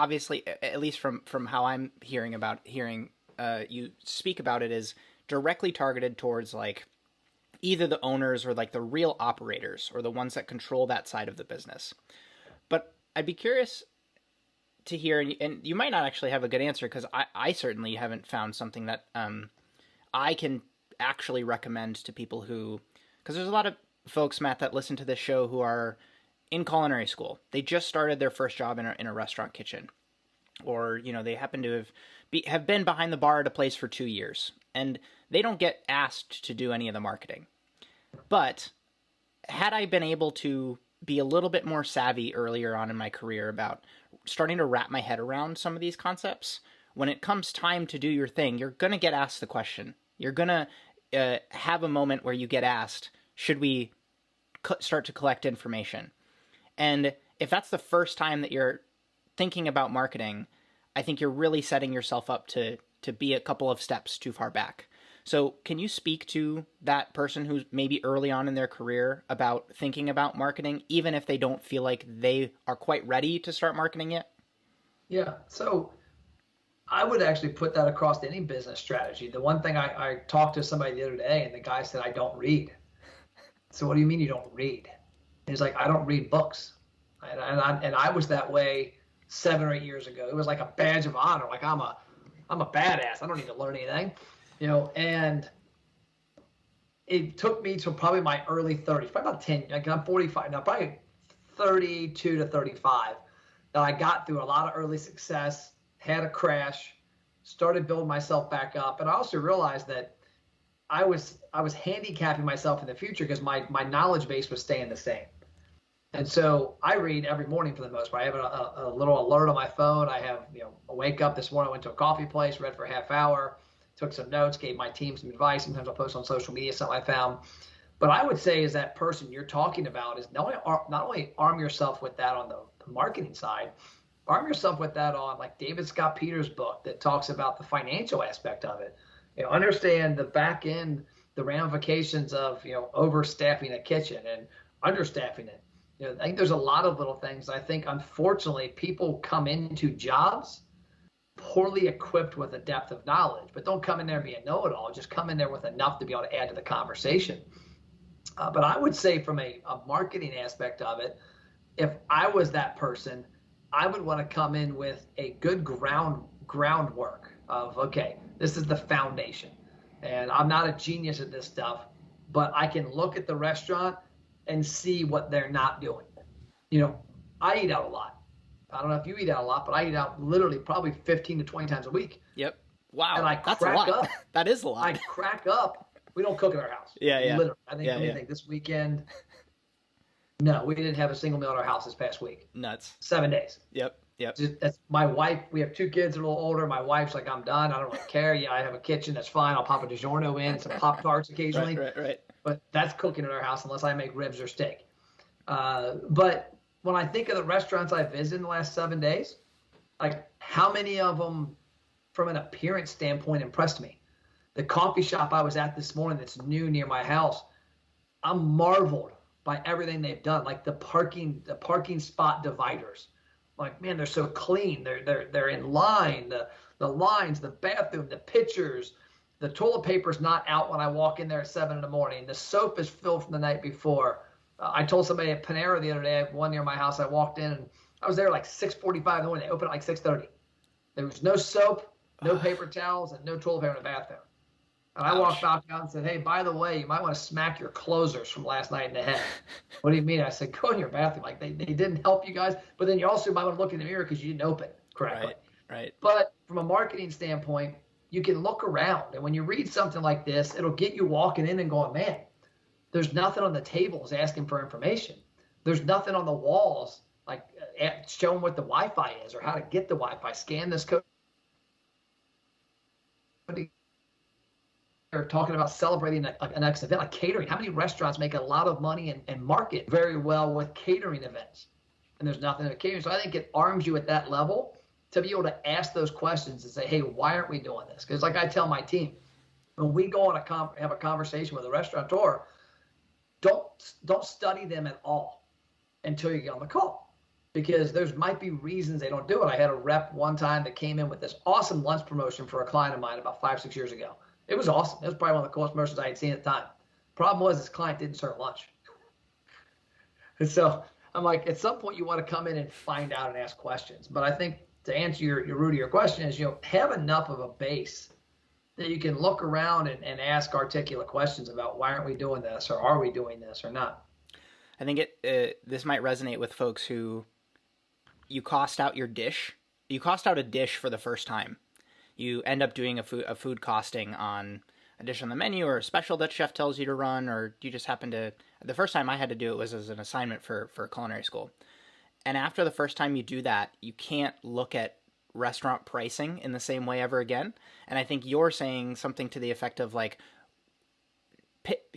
obviously, at least from how I'm hearing you speak about it, is directly targeted towards like either the owners or like the real operators or the ones that control that side of the business. But I'd be curious to hear, and you might not actually have a good answer because I certainly haven't found something that I can actually recommend to people who, because there's a lot of folks, Matt, that listen to this show who are in culinary school. They just started their first job in a restaurant kitchen, or they happen to have been behind the bar at a place for 2 years, and they don't get asked to do any of the marketing. But had I been able to be a little bit more savvy earlier on in my career about starting to wrap my head around some of these concepts, when it comes time to do your thing, you're going to get asked the question. You're going to have a moment where you get asked, should we start to collect information? And if that's the first time that you're thinking about marketing, I think you're really setting yourself up to be a couple of steps too far back. So can you speak to that person who's maybe early on in their career about thinking about marketing, even if they don't feel like they are quite ready to start marketing yet? Yeah. So I would actually put that across any business strategy. The one thing I talked to somebody the other day, and the guy said, I don't read. So what do you mean you don't read? And he's like, I don't read books. And I was that way 7 or 8 years ago. It was like a badge of honor. Like I'm a badass. I don't need to learn anything. And it took me to probably my early 30s, probably about 10, like I'm 45 now, probably 32 to 35, that I got through a lot of early success, had a crash, started building myself back up. And I also realized that I was handicapping myself in the future because my knowledge base was staying the same. And so I read every morning for the most part. I have a little alert on my phone. I have, I wake up this morning, I went to a coffee place, read for a half hour, took some notes, gave my team some advice. Sometimes I'll post on social media something I found. But I would say is that person you're talking about is not only arm yourself with that on the marketing side, arm yourself with that on like David Scott Peters' book that talks about the financial aspect of it. Understand the back end, the ramifications of overstaffing a kitchen and understaffing it. I think there's a lot of little things. I think unfortunately people come into jobs poorly equipped with a depth of knowledge, but don't come in there and be a know-it-all. Just come in there with enough to be able to add to the conversation. But I would say from a marketing aspect of it, if I was that person, I would want to come in with a good groundwork of, okay, this is the foundation. And I'm not a genius at this stuff, but I can look at the restaurant and see what they're not doing. I eat out a lot. I don't know if you eat out a lot, but I eat out literally probably 15 to 20 times a week. Yep. Wow. And that's a lot. Up. That is a lot. I crack up. We don't cook at our house. Yeah. Literally. I think this weekend, no, we didn't have a single meal at our house this past week. Nuts. 7 days. Yep. That's my wife. We have 2 kids that are a little older. My wife's like, I'm done. I don't really care. Yeah, I have a kitchen. That's fine. I'll pop a DiGiorno in, some Pop-Tarts occasionally. Right. But that's cooking at our house unless I make ribs or steak. But when I think of the restaurants I visited in the last 7 days, like how many of them from an appearance standpoint impressed me? The coffee shop I was at this morning that's new near my house, I'm marveled by everything they've done. Like the parking spot dividers. Like, man, they're so clean. They're in line. The lines, the bathroom, the pitchers, the toilet paper's not out when I walk in there at 7 in the morning. The soap is filled from the night before. I told somebody at Panera the other day, one near my house, I walked in and I was there like 6:45 in the morning. They opened at like 6:30. There was no soap, no paper towels, and no toilet paper in the bathroom. And I walked back out and said, hey, by the way, you might want to smack your closers from last night in the head. What do you mean? I said, go in your bathroom. Like they didn't help you guys. But then you also might want to look in the mirror because you didn't open correctly. Right. But from a marketing standpoint, you can look around. And when you read something like this, it'll get you walking in and going, man, there's nothing on the tables asking for information. There's nothing on the walls like showing what the Wi-Fi is or how to get the Wi-Fi. Scan this code. They're talking about celebrating a next event like catering. How many restaurants make a lot of money and market very well with catering events? And there's nothing in catering. So I think it arms you at that level to be able to ask those questions and say, hey, why aren't we doing this? Because like I tell my team, when we go on have a conversation with a restaurateur, don't study them at all until you get on the call. because there's might be reasons they don't do it. I had a rep one time that came in with this awesome lunch promotion for a client of mine about 5, 6 years ago. It was awesome. It was probably one of the coolest promotions I had seen at the time. Problem was this client didn't serve lunch. And so I'm like, at some point you want to come in and find out and ask questions. But I think to answer your root of your question is, have enough of a base that you can look around and ask articulate questions about why aren't we doing this, or are we doing this or not. I think this might resonate with folks who you cost out your dish. You cost out a dish for the first time. You end up doing a food costing on a dish on the menu or a special that chef tells you to run, or you just happen to. The first time I had to do it was as an assignment for culinary school. And after the first time you do that, you can't look at restaurant pricing in the same way ever again. And I think you're saying something to the effect of like,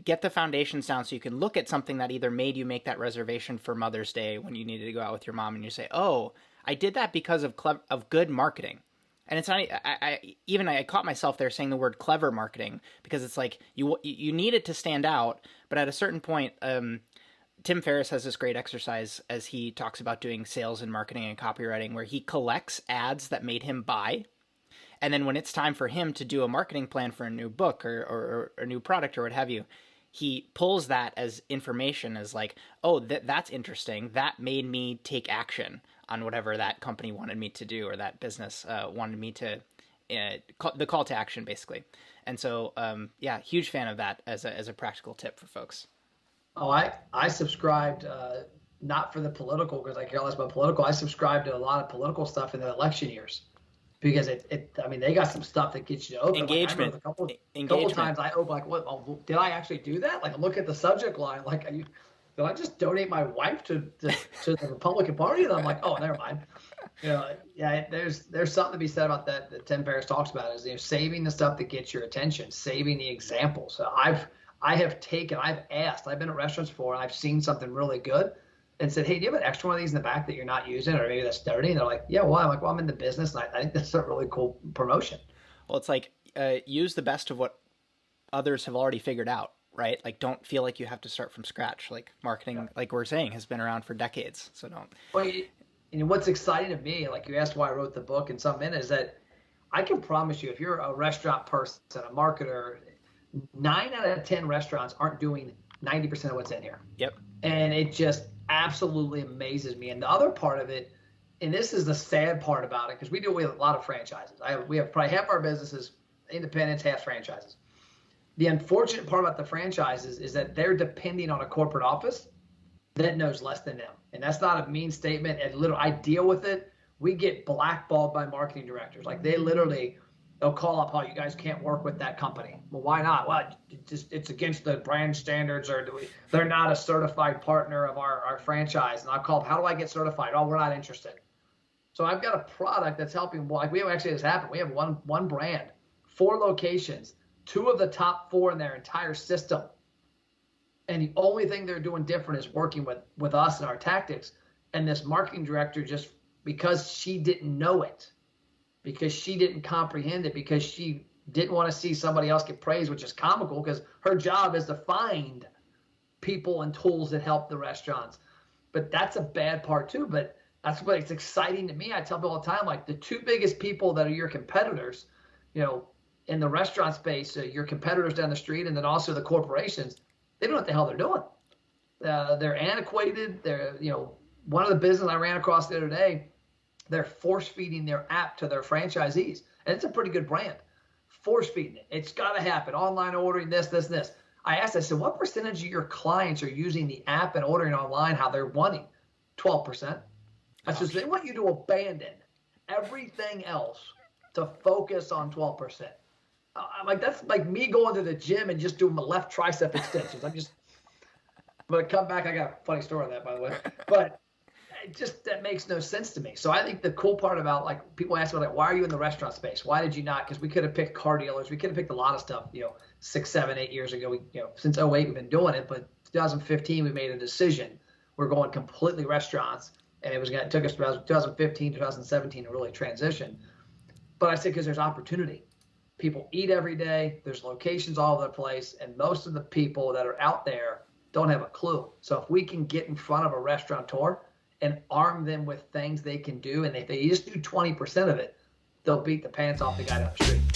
get the foundations down so you can look at something that either made you make that reservation for Mother's Day when you needed to go out with your mom, and you say, oh, I did that because of good marketing. And it's not, I caught myself there saying the word clever marketing, because it's like you need it to stand out. But at a certain point, Tim Ferriss has this great exercise as he talks about doing sales and marketing and copywriting, where he collects ads that made him buy. And then when it's time for him to do a marketing plan for a new book or a new product or what have you, he pulls that as information, as like, oh, that's interesting. That made me take action on whatever that company wanted me to do, or that business wanted me to, the call to action, basically. And so, yeah, huge fan of that as a practical tip for folks. Oh, I subscribed, not for the political, because I care less about political. I subscribed to a lot of political stuff in the election years, because I mean, they got some stuff that gets you to open. Engagement. Like, a couple times I opened, like, what? Oh, did I actually do that? Like, look at the subject line. Like, did I just donate my wife to the Republican Party? And I'm like, oh, never mind. Yeah, there's something to be said about that Tim Ferriss talks about, is saving the stuff that gets your attention, saving the examples. So I've asked, I've been at restaurants before, and I've seen something really good and said, hey, do you have an extra one of these in the back that you're not using, or maybe that's dirty? And they're like, yeah, why? I'm like, well, I'm in the business, and I think that's a really cool promotion. Well, it's like, use the best of what others have already figured out, right? Like, don't feel like you have to start from scratch. Like, marketing, like we're saying, has been around for decades, so don't. Well, what's exciting to me, like you asked why I wrote the book in some minute, is that I can promise you, if you're a restaurant person, a marketer, 9 out of 10 restaurants aren't doing 90% of what's in here. Yep. And it just absolutely amazes me. And the other part of it, and this is the sad part about it, because we have a lot of franchises. We have probably half our businesses independents, half franchises. The unfortunate part about the franchises is that they're depending on a corporate office that knows less than them. And that's not a mean statement. And I deal with it. We get blackballed by marketing directors. Like, they'll call up, oh, you guys can't work with that company. Well, why not? Well, it's against the brand standards, or they're not a certified partner of our franchise. And I'll call up, how do I get certified? Oh, we're not interested. So I've got a product that's helping. Like, we have actually this happen. We have one brand, 4 locations, 2 of the top 4 in their entire system. And the only thing they're doing different is working with us and our tactics. And this marketing director, just because she didn't know it, because she didn't comprehend it, because she didn't want to see somebody else get praised, which is comical, because her job is to find people and tools that help the restaurants. But that's a bad part too. But that's what it's exciting to me. I tell people all the time, like, the 2 biggest people that are your competitors, in the restaurant space, your competitors down the street, and then also the corporations, they don't know what the hell they're doing. They're antiquated. They're, one of the business I ran across the other day, they're force feeding their app to their franchisees. And it's a pretty good brand. Force feeding it. It's got to happen. Online ordering, this. I said, what percentage of your clients are using the app and ordering online how they're wanting? 12%. I said, they want you to abandon everything else to focus on 12%. I'm like, that's like me going to the gym and just doing my left tricep extensions. I'm going to come back. I got a funny story on that, by the way. But that makes no sense to me. So I think the cool part about, like, people ask me, like, why are you in the restaurant space? Why did you not? Because we could have picked car dealers. We could have picked a lot of stuff, 6, 7, 8 years ago. Since 2008, we've been doing it. But 2015, we made a decision. We're going completely restaurants. And it took us 2015, 2017 to really transition. But I said, because there's opportunity. People eat every day. There's locations all over the place. And most of the people that are out there don't have a clue. So if we can get in front of a restaurateur and arm them with things they can do. And if they just do 20% of it, they'll beat the pants off the guy down the street.